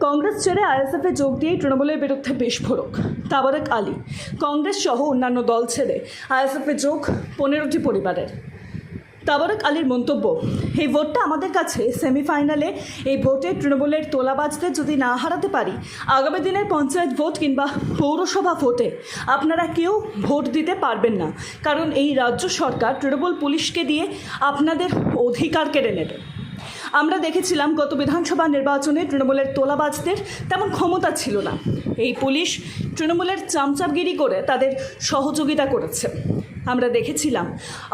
কংগ্রেস ছেড়ে আইএসএফে যোগ দিয়ে তৃণমূলের বিরুদ্ধে বিস্ফোরক তাবারক আলী। কংগ্রেস সহ অন্যান্য দল ছেড়ে আইএসএফে যোগ 15টি পরিবারের। তাবারক আলীর মন্তব্য, এই ভোটটা আমাদের কাছে সেমিফাইনালে। এই ভোটে তৃণমূলের তোলাবাজদের যদি না হারাতে পারি, আগামী দিনের পঞ্চায়েত ভোট কিংবা পৌরসভা ভোটে আপনারা কেউ ভোট দিতে পারবেন না, কারণ এই রাজ্য সরকার তৃণমূল পুলিশকে দিয়ে আপনাদের অধিকার কেড়ে নেবে। আমরা দেখেছিলাম গত বিধানসভা নির্বাচনে তৃণমূলের তোলাবাজদের তেমন ক্ষমতা ছিল না। এই পুলিশ তৃণমূলের চামচামগিরি করে তাদের সহযোগিতা করেছে। আমরা দেখেছিলাম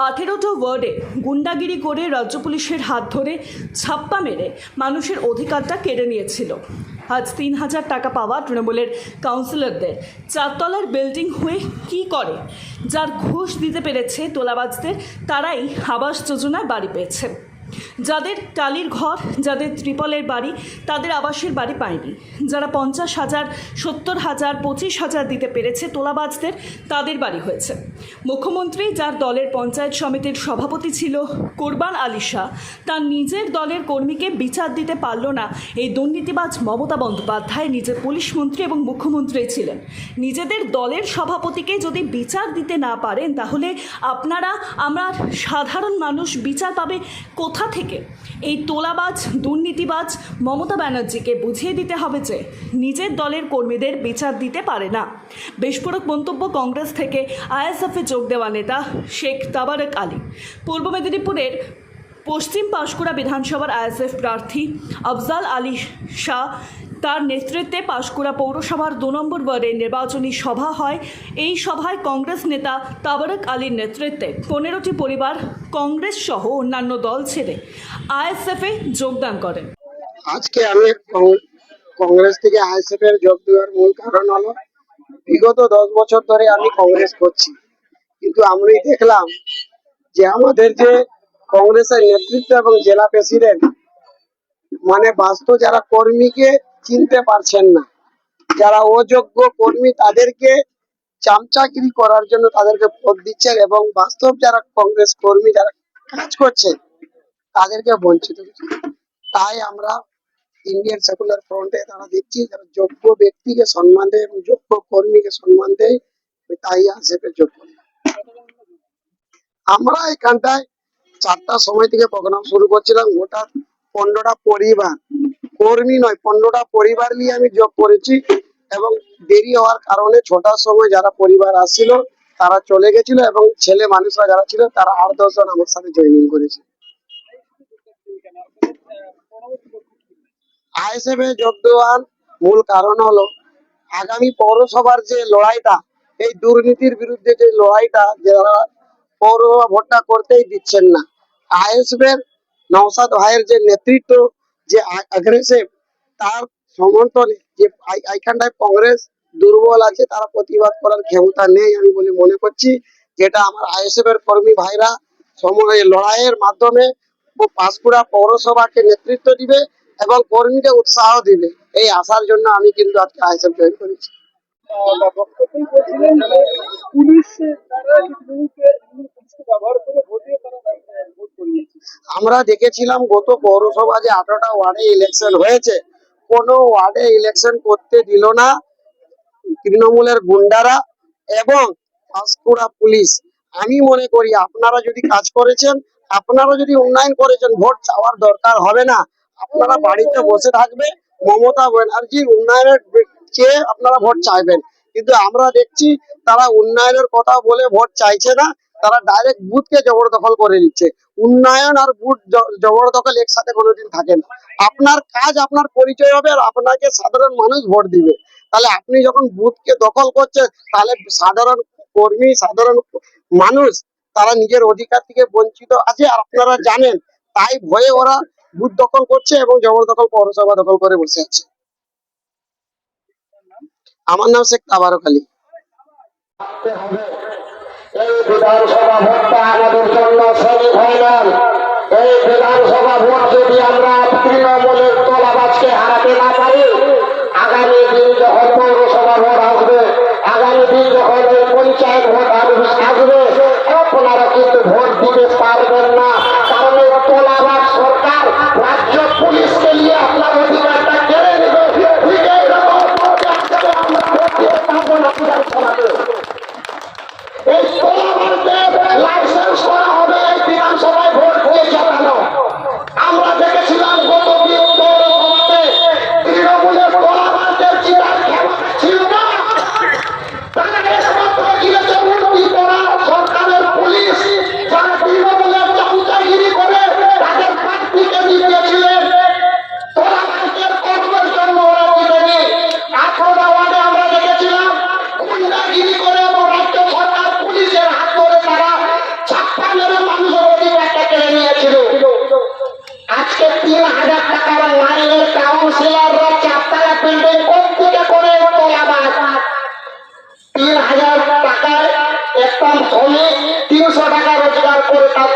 18টা ওয়ার্ডে গুন্ডাগিরি করে রাজ্য পুলিশের হাত ধরে ছাপ্পা মেরে মানুষের অধিকারটা কেড়ে নিয়েছিল। আজ 3000 টাকা পাওয়া তৃণমূলের কাউন্সিলরদের চারতলার বিল্ডিং হয়ে কী করে? যার ঘুষ দিতে পেরেছে তোলাবাজদের, তারাই আবাস যোজনার বাড়ি পেয়েছে। যাদের টালির ঘর, যাদের ত্রিপলের বাড়ি, তাদের আবাসের বাড়ি পায়নি। যারা 50,000, 70,000, 25,000 দিতে পেরেছে তোলাবাজদের, তাদের বাড়ি হয়েছে। মুখ্যমন্ত্রী, যার দলের পঞ্চায়েত সমিতির সভাপতি ছিল কোরবান আলী শাহ, তার নিজের দলের কর্মীকে বিচার দিতে পারল না। এই দুর্নীতিবাজ মমতা বন্দ্যোপাধ্যায় নিজে পুলিশ মন্ত্রী এবং মুখ্যমন্ত্রী ছিলেন। নিজেদের দলের সভাপতিকে যদি বিচার দিতে না পারেন, তাহলে আমরা সাধারণ মানুষ বিচার পাবে কোথা থেকে? এই তোলাবাজ দুর্নীতিবাজ মমতা ব্যানার্জিকে বুঝিয়ে দিতে হবে যে নিজের দলের কর্মীদের বিচার দিতে পারে না। বিস্ফোরক মন্তব্য কংগ্রেস থেকে আইএসএফে যোগ দেওয়া নেতা শেখ তাবারক আলী। পূর্ব মেদিনীপুরের পশ্চিম পাঁশকুড়া বিধানসভার আইএসএফ প্রার্থী আফজাল আলী শাহ, তার নেতৃত্বে পাঁশকুড়া পৌরসভার 2 নম্বর ওয়ার্ডে নির্বাচনী সভা হয়। এই সভায় কংগ্রেস নেতা তাবারক আলীর নেতৃত্বে 15টি পরিবার কংগ্রেস সহ অন্যান্য দল ছেড়ে আইএসএফে যোগদান করেন। আজকে আমি কংগ্রেস থেকে আইএসএফ এর যোগ দেওয়ার মূল কারণ হলো, বিগত 10 বছর ধরে আমি কংগ্রেস করছি, কিন্তু আমি দেখলাম যে আমাদের যে কংগ্রেসের নেতৃত্ব এবং জেলা প্রেসিডেন্ট মানে বাস্তব যারা কর্মীকে চিনতে পারছেন না, যারা অযোগ্য কর্মী তাদেরকে চামচাগিরি করার জন্য তাদেরকে ভোট দিচ্ছেন, এবং বাস্তব যারা কংগ্রেস কর্মী যারা কাজ করছে তাদেরকে বঞ্চিত করছে। তাই আমরা ইন্ডিয়ান সেকুলার ফ্রন্টে তারা দেখছি যারা যোগ্য ব্যক্তিকে সম্মান দেয় এবং যোগ্য কর্মীকে সম্মান দেয়, তাই আইএসএফের যোগ্য। আমরা এখানটায় 4টার সময় থেকে প্রোগ্রাম শুরু করছিলাম। গোটা 15টা পরিবার, কর্মী নয়, 15টা পরিবার নিয়ে আমি যোগ করেছি, এবং দেরি হওয়ার কারণে 6টার সময় যারা পরিবার আসছিল তারা চলে গেছিল, এবং ছেলে মানুষরা যারা ছিল তারা 8-10 জন আমার সাথে জয়েনিং করেছে। আইএসএফ এ যোগ দেওয়ার মূল কারণ হলো, আগামী পৌরসভার যে লড়াইটা, এই দুর্নীতির বিরুদ্ধে যে লড়াইটা, যারা পৌরসভা ভোটটা করতেই দিচ্ছেন না, আইএসএফ এর নওশাদ ভাইয়ের যে নেতৃত্ব, যে আগ্রেসিভ, তার সমর্থনে যে এইখানটায় কংগ্রেস দুর্বল আছে, তারা প্রতিবাদ করার ক্ষমতা নেই আমি বলে মনে করছি। যেটা আমার আইএসএফ এর কর্মী ভাইরা সময় লড়াইয়ের মাধ্যমে পাঁশকুড়া পৌরসভাকে নেতৃত্ব দিবে এবং কর্মীকে উৎসাহ দিবে, এই আশার জন্য আমি কিন্তু আজকে আইএসএফ জয়েন করেছি। আমরা দেখেছিলাম গত পৌরসভা যে 18টা ওয়ার্ডে ইলেকশন হয়েছে, কোনো ওয়ার্ডে ইলেকশন করতে দিল না তৃণমূলের গুন্ডারা এবং পাঁশকুড়া পুলিশ। আমি মনে করি আপনারা যদি কাজ করেছেন, আপনারা যদি উন্নয়ন করেছেন, ভোট চাওয়ার দরকার হবে না, আপনারা বাড়িতে বসে থাকবে, মমতা ব্যানার্জির উন্নয়নের চেয়ে আপনারা ভোট চাইবেন। কিন্তু আমরা দেখছি তারা উন্নয়নের কথা বলে ভোট চাইছে না, তারা ডাইরেক্ট বুথকে জবরদখল করে নিচ্ছে। উন্নয়ন আর বুথ জবরদখল একসাথে কোনোদিন থাকে না। আপনার কাজ, আপনার পরিচয় হবে, আর আপনাকে সাধারণ মানুষ ভোট দিবে। তাহলে আপনি যখন বুথকে দখল করছেন, তাহলে সাধারণ কর্মী, সাধারণ মানুষ তারা নিজের অধিকার থেকে বঞ্চিত আছে, আর আপনারা জানেন, তাই ভয়ে ওরা বুথ দখল করছে এবং জবরদখল পৌরসভা দখল করে বসে আছে। আমার নাম শেখ তাবারক আলী। এই বিধানসভা ভোটটা আমাদের জন্য সেমিফাইনাল। এই বিধানসভা ভোট যদি আমরা তৃণমূলের তোলাবাজকে হারাতে না পারি, আগামী দিন যখন পৌরসভা ভোট আসবে, আগামী দিন যখন এই পঞ্চায়েত ভোট আসবে, আপনারা কিন্তু ভোট দিতে পারবেন না, কারণ এই তোলাবাজ সরকার রাজ্য পুলিশকে নিয়ে আপনার অধিকারটা কেড়ে নেবে।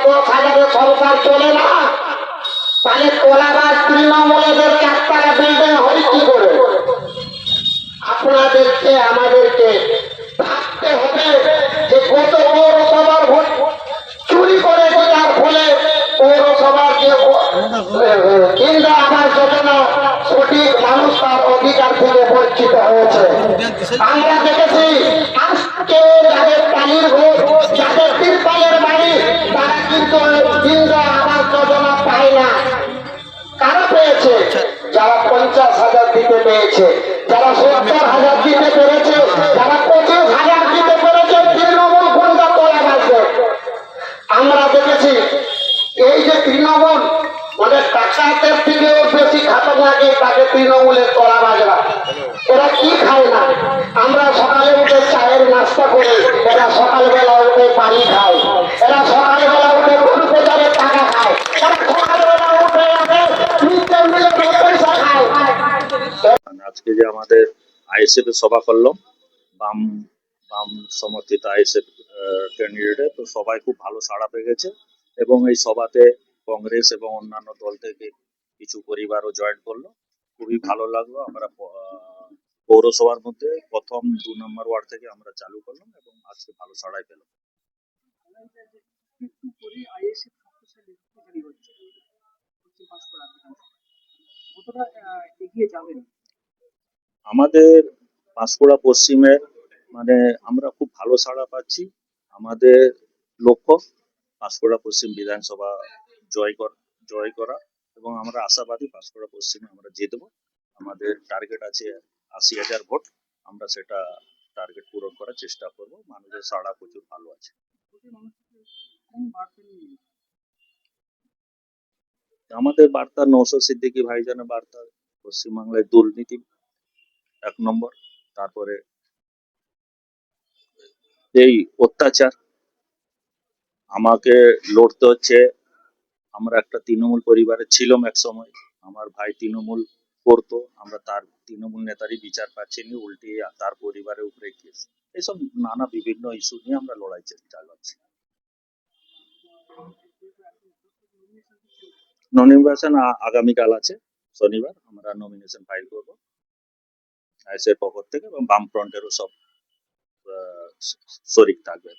10,000-এ সংসার চলে না, তাহলে তোলাবাজ তৃণমূলেদের 4 বিল্ডিং হয় কি করে? আপনাদেরকে আমাদেরকে ভাবতে হবে যে গত পৌরসভার ভোট চুরি করেছে, যার ফলে পৌরসভার যে কেন্দ্র আবাস যোজনা সঠিক মানুষ তার অধিকার থেকে বঞ্চিত হয়েছে। আমরা দেখেছি আজকে যাদের টালির ভোট, যাদের তিরপালের বাড়ি, তারা কিন্তু কেন্দ্র আবাস যোজনা পায় না। কারা পেয়েছে? যারা 50,000 দিতে পেরেছে, যারা 70,000 দিতে পেরেছে, যারা 25,000 দিতে পেরেছে, তৃণমূল গুন্ডা তোলা বাজবে। আমরা দেখেছি এই যে তৃণমূল মানে টাকাতের থেকেও বেশি খাতা লাগে, তাকে তৃণমূলের তোলা বাজরা। এরা কি খায় না? আমরা সকালে উঠে চায়ের নাস্তা করি, এরা সকালবেলা উঠে পানি খায়, এরা সকালবেলা উঠে গরু বাজারের টাকা খায়, এরা সকালবেলা উঠে পয়সা খায়। আজকে যে আমাদের আইএসএফ এর সভা করলাম, বাম বাম সমর্থিত আইএসএফ ক্যান্ডিডেটে, তো সবাই খুব ভালো সাড়া পেয়ে গেছে এবং এই সভাতে কংগ্রেস এবং অন্যান্য দল থেকে কিছু পরিবারও জয়েন করলো। খুবই ভালো লাগলো। আমরা পৌরসভার মধ্যে প্রথম 2 নম্বর ওয়ার্ড থেকে আমরা চালু করলাম এবং আজকে ভালো সাড়াই পেলাম। আমাদের পাঁশকুড়া পশ্চিমের মানে আমরা খুব ভালো সাড়া পাচ্ছি। আমাদের লক্ষ্য পাঁশকুড়া পশ্চিম বিধানসভা জয় করা এবং আমরা আশাবাদী পাঁশকুড়া পশ্চিমে আমরা জিতবো। আমাদের টার্গেট আছে 80,000 ভোট। আমরা সেটা টার্গেট পূরণ করার চেষ্টা করব। মানুষের সাড়া প্রচুর ভালো আছে। আমাদের বার্তা নওশাদ সিদ্দিকী ভাইজানের বার্তা, পশ্চিমবাংলায় দুর্নীতি 1 নম্বর, তারপরে এই অত্যাচার আমাকে লড়তে হচ্ছে। আমরা একটা তৃণমূল পরিবারে ছিলাম এক সময়, আমার ভাই তৃণমূল করতো, আমরা তার তৃণমূল নেতারই বিচার পাচ্ছি নি, উল্টে তার পরিবারের উপরে কেস। এইসব নানা বিভিন্ন ইস্যু নিয়ে আমরা লড়াই চালাচ্ছি। নমিনেশন আগামীকাল আছে, শনিবার আমরা নমিনেশন ফাইল করবো আইএসএর পক্ষ থেকে এবং বামফ্রন্টেরও সব শরিক থাকবে।